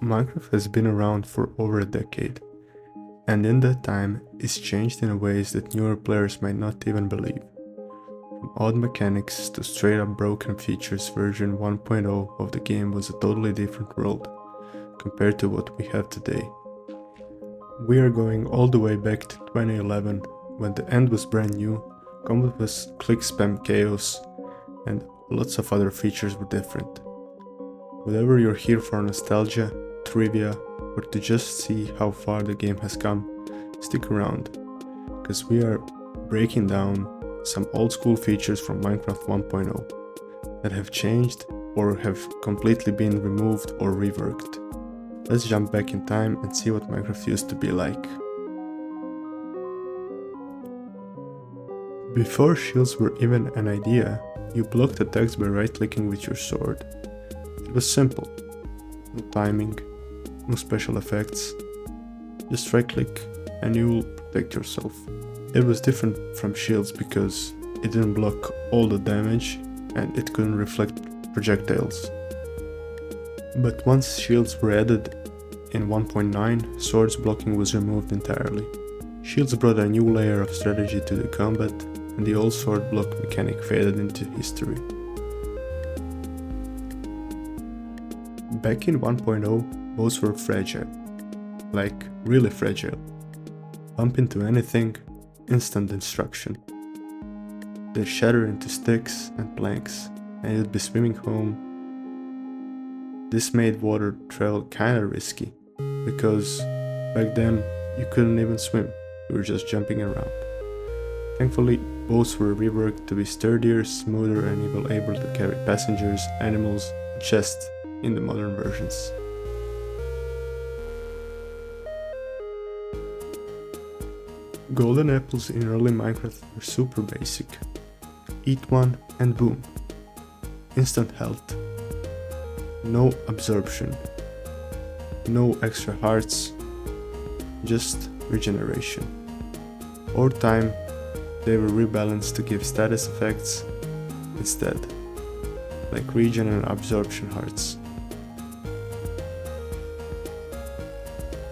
Minecraft has been around for over a decade, and in that time, it's changed in ways that newer players might not even believe. From odd mechanics to straight up broken features, version 1.0 of the game was a totally different world compared to what we have today. We are going all the way back to 2011, when the end was brand new, combat was click spam chaos, and lots of other features were different. Whether you're here for nostalgia, trivia, or to just see how far the game has come, stick around, because we are breaking down some old school features from Minecraft 1.0 that have changed or have completely been removed or reworked. Let's jump back in time and see what Minecraft used to be like. Before shields were even an idea, you blocked attacks by right-clicking with your sword. It was simple. No timing, no special effects. Just right-click and you will protect yourself. It was different from shields because it didn't block all the damage and it couldn't reflect projectiles. But once shields were added in 1.9, swords blocking was removed entirely. Shields brought a new layer of strategy to the combat, and the old sword block mechanic faded into history. Back in 1.0, bows were fragile. Like, really fragile. Bump into anything, instant destruction. They'd shatter into sticks and planks, and you'd be swimming home. This made water travel kinda risky, because back then you couldn't even swim, you were just jumping around. Thankfully, boats were reworked to be sturdier, smoother, and even able to carry passengers, animals, and chests in the modern versions. Golden apples in early Minecraft were super basic. Eat one and boom. Instant health. No absorption. No extra hearts. Just regeneration. Over time, they were rebalanced to give status effects instead, like regen and absorption hearts.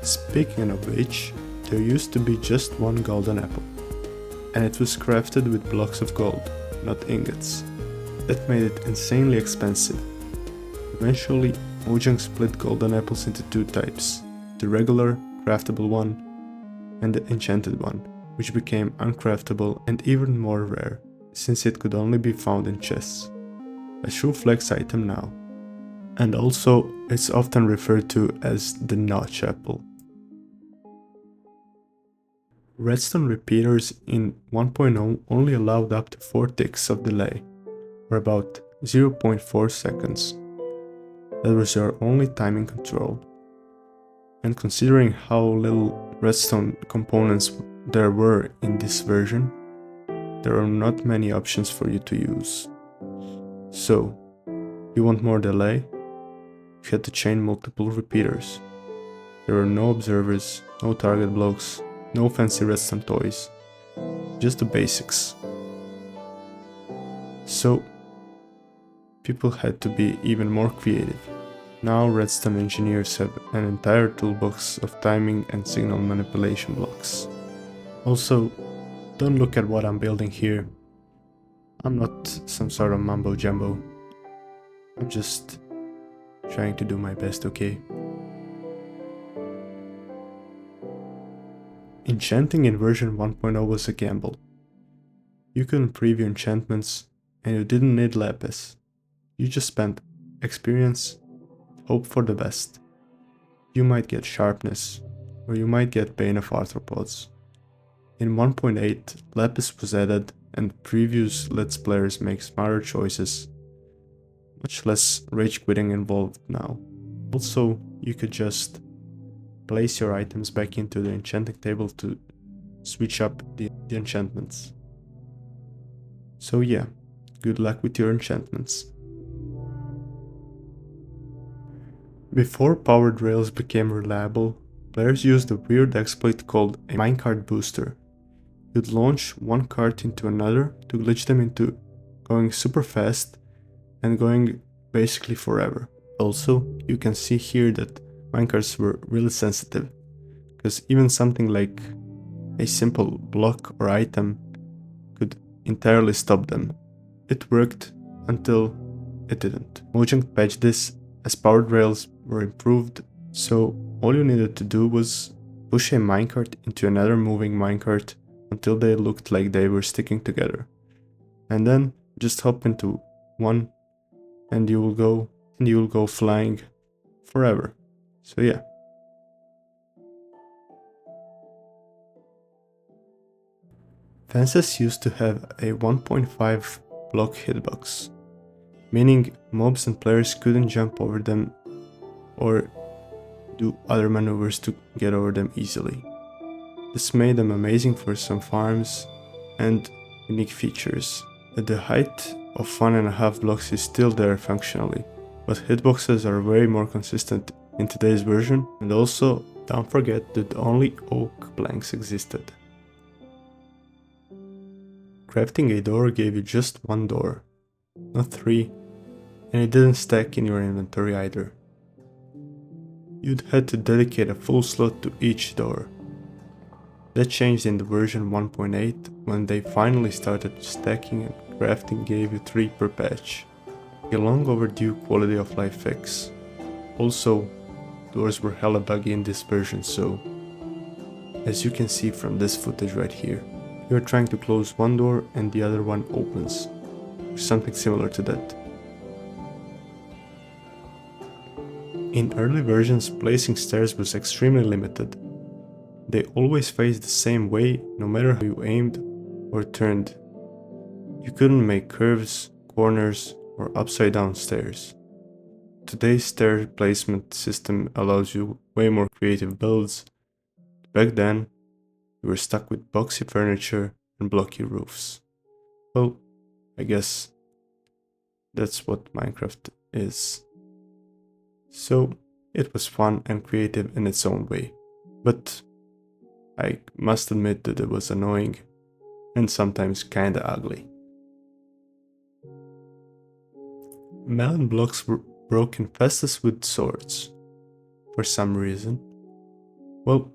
Speaking of which, there used to be just one golden apple, and it was crafted with blocks of gold, not ingots. That made it insanely expensive. Eventually, Mojang split golden apples into two types, the regular, craftable one, and the enchanted one, which became uncraftable and even more rare, since it could only be found in chests. A true flex item now. And also, it's often referred to as the notch apple. Redstone repeaters in 1.0 only allowed up to 4 ticks of delay, or about 0.4 seconds. That was your only timing control. And considering how little redstone components there were in this version, there are not many options for you to use. So, you want more delay? You had to chain multiple repeaters. There were no observers, no target blocks, no fancy redstone toys, just the basics. So, people had to be even more creative. Now redstone engineers have an entire toolbox of timing and signal manipulation blocks. Also, don't look at what I'm building here. I'm not some sort of mumbo jumbo. I'm just trying to do my best, okay? Enchanting in version 1.0 was a gamble. You couldn't preview enchantments, and you didn't need lapis. You just spent experience, hope for the best. You might get sharpness, or you might get Bane of Arthropods. In 1.8, lapis was added, and previews lets players make smarter choices. Much less rage quitting involved now. Also, you could just place your items back into the enchanting table to switch up the enchantments. So yeah, good luck with your enchantments. Before powered rails became reliable, players used a weird exploit called a minecart booster. You'd launch one cart into another to glitch them into going super fast and going basically forever. Also, you can see here that minecarts were really sensitive, because even something like a simple block or item could entirely stop them. It worked until it didn't. Mojang patched this as powered rails were improved, so all you needed to do was push a minecart into another moving minecart until they looked like they were sticking together. And then just hop into one and you will go flying forever. So yeah. Fences used to have a 1.5 block hitbox, meaning mobs and players couldn't jump over them or do other maneuvers to get over them easily. This made them amazing for some farms and unique features. At the height of 1.5 blocks is still there functionally, but hitboxes are way more consistent in today's version, and also don't forget that only oak planks existed. Crafting a door gave you just one door, not three, and it didn't stack in your inventory either. You'd had to dedicate a full slot to each door. That changed in the version 1.8 when they finally started stacking and crafting gave you 3 per patch. A long overdue quality of life fix. Also, doors were hella buggy in this version, so as you can see from this footage right here, you're trying to close one door and the other one opens, or something similar to that. In early versions, placing stairs was extremely limited. They always faced the same way, no matter how you aimed or turned. You couldn't make curves, corners, or upside down stairs. Today's stair placement system allows you way more creative builds. Back then, you were stuck with boxy furniture and blocky roofs. Well, I guess that's what Minecraft is. So, it was fun and creative in its own way, but I must admit that it was annoying and sometimes kinda ugly. Melon blocks were broken fastest with swords, for some reason. Well,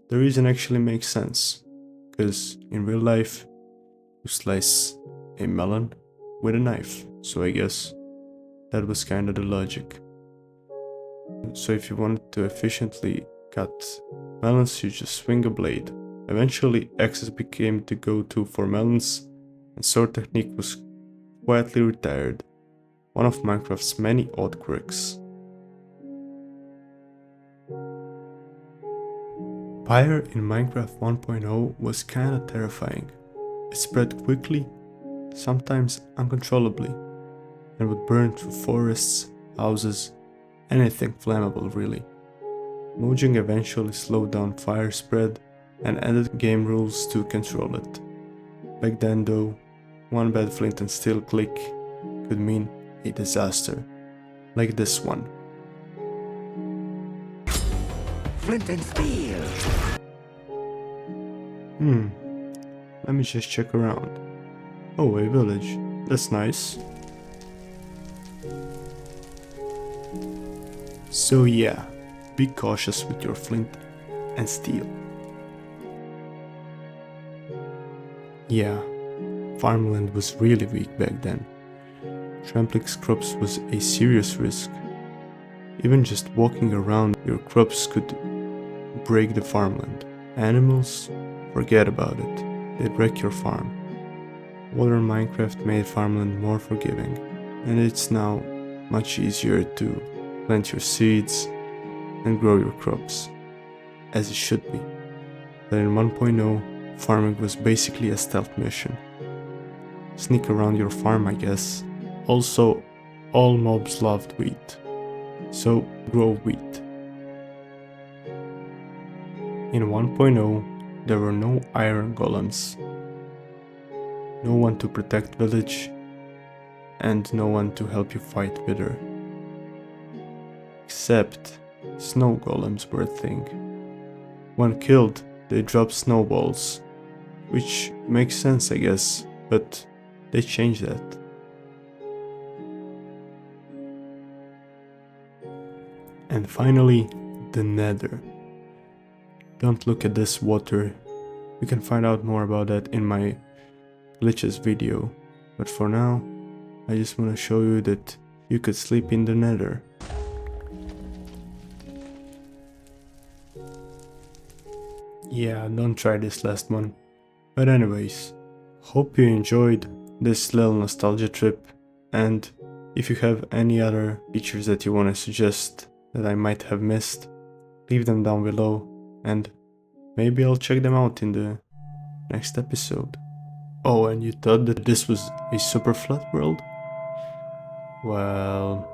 the reason actually makes sense, because in real life, you slice a melon with a knife, so I guess that was kinda the logic. So if you wanted to efficiently cut melons, you just swing a blade. Eventually, axes became the go-to for melons, and sword technique was quietly retired, one of Minecraft's many odd quirks. Fire in Minecraft 1.0 was kinda terrifying. It spread quickly, sometimes uncontrollably, and would burn through forests, houses, anything flammable really. Mojang eventually slowed down fire spread and added game rules to control it. Back then though, one bad flint and steel click could mean a disaster, like this one. Flint and steel! Let me just check around. Oh, a village. That's nice. So yeah, be cautious with your flint and steel. Yeah, farmland was really weak back then. Trampling crops was a serious risk. Even just walking around your crops could break the farmland. Animals, forget about it, they'd wreck your farm. Modern Minecraft made farmland more forgiving, and it's now much easier to plant your seeds and grow your crops, as it should be. But in 1.0, farming was basically a stealth mission. Sneak around your farm, I guess. Also, all mobs loved wheat, so grow wheat. In 1.0, there were no iron golems, no one to protect village, and no one to help you fight wither. Except, snow golems were a thing. When killed, they drop snowballs, which makes sense I guess, but they changed that. And finally, the Nether. Don't look at this water. You can find out more about that in my glitches video. But for now, I just want to show you that you could sleep in the Nether. Yeah, don't try this last one. But anyways, hope you enjoyed this little nostalgia trip, and if you have any other features that you want to suggest that I might have missed, leave them down below and maybe I'll check them out in the next episode. Oh, and you thought that this was a super flat world? Well,